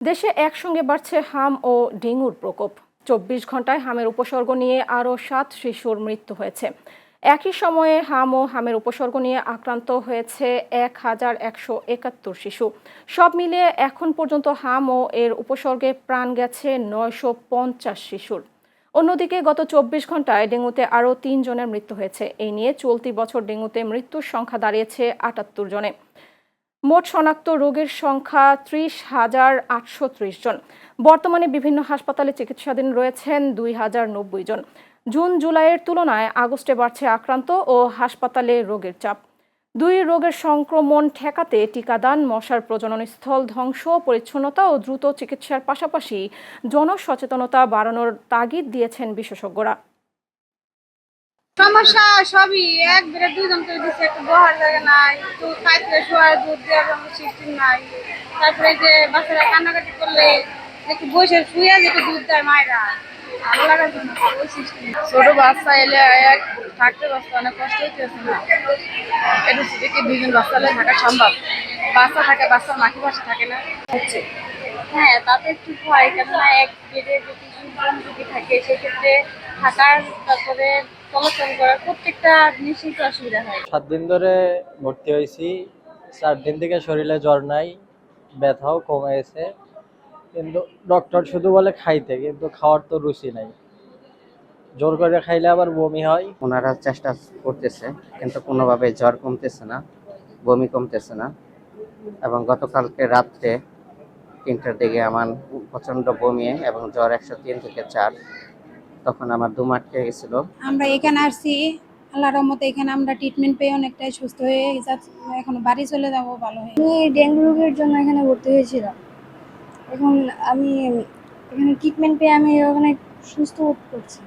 দেশে একসঙ্গে বাড়ছে হাম ও ডেঙ্গুর প্রকোপ। ২৪ ঘন্টায় হামের উপসর্গ নিয়ে আরও ৭ শিশুর মৃত্যু হয়েছে। একই সময়ে হাম ও হামের উপসর্গ নিয়ে আক্রান্ত হয়েছে ১,১৭১ শিশু। সব মিলিয়ে এখন পর্যন্ত হাম ও এর উপসর্গে প্রাণ গেছে ৯৫০ শিশুর। অন্যদিকে গত ২৪ ঘন্টায় ডেঙ্গুতে আরও ৩ জনের মৃত্যু হয়েছে। এই নিয়ে চলতি বছর ডেঙ্গুতে মৃত্যুর সংখ্যা দাঁড়িয়েছে ৭৮ জনে। মোট শনাক্ত রোগীর সংখ্যা ৩০,৮৩০ জন। বর্তমানে বিভিন্ন হাসপাতালে চিকিৎসাধীন রয়েছেন ২,০৯০ জন। জুন জুলাইয়ের তুলনায় আগস্টে বাড়ছে আক্রান্ত ও হাসপাতালে রোগীর চাপ। দুই রোগের সংক্রমণ ঠেকাতে টিকাদান, মশার প্রজননস্থল ধ্বংস, পরিচ্ছন্নতা ও দ্রুত চিকিৎসার পাশাপাশি জনসচেতনতা বাড়ানোর তাগিদ দিয়েছেন বিশেষজ্ঞরা। সমস্যা সবই একবারে দুজন করে দিচ্ছে, একটু বহার জায়গা নাই, একটু খাইতে শোয়ার দুধ দেওয়ার কোনো সিস্টেম নাই। তারপরে যে বাচ্চারা কান্নাকাটি করলে একটু বসে শুয়ে যেটা দুধ দেয় মায়েরা, ভালো লাগার জন্য ওই সিস্টেম। ছোট বাচ্চা এলে এক থাকতে বাচ্চা অনেক কষ্ট হইতেছে না, একটু কি দুজন বাচ্চা হলে থাকা সম্ভব? বাচ্চা থাকে, বাচ্চার মাটি বাসা থাকে না হচ্ছে। হ্যাঁ, তাতে একটু ভয়, কেননা এক বেডে যদি ২০ জন রুগী থাকে সেক্ষেত্রে থাকার, তারপরে চলাচল করার প্রত্যেকটা জিনিসই একটু অসুবিধা হয়। ৭ দিন ধরে ভর্তি হয়েছি। ৪ দিন থেকে শরীরে জ্বর নাই, ব্যথাও কমে গেছে, কিন্তু ডক্টর শুধু বলে খাইতে, কিন্তু খাওয়ার তো রুচি নাই। জোর করে খাইলে আবার বমি হয়। ওনারা চেষ্টা করতেছে, কিন্তু কোনোভাবে জ্বর কমতেছে না, বমি কমতেছে না। এবং গতকালকে রাত্রে ৩টার দিকে আমার প্রচণ্ড বমি এবং জ্বর ১০৩ থেকে ৪। তখন আমার দম আটকে গেছিল। আমরা এখানে আসছি, আল্লাহর রহমতে এখানে আমরা ট্রিটমেন্ট পেয়ে অনেকটাই সুস্থ হয়ে এখন বাড়ি চলে যাব ভালো হয়ে। আমি ডেঙ্গু রোগের জন্য এখানে ভর্তি হয়েছিলাম। এখন আমি এখানে ট্রিটমেন্ট পেয়ে আমি অনেক সুস্থ বোধ করছি।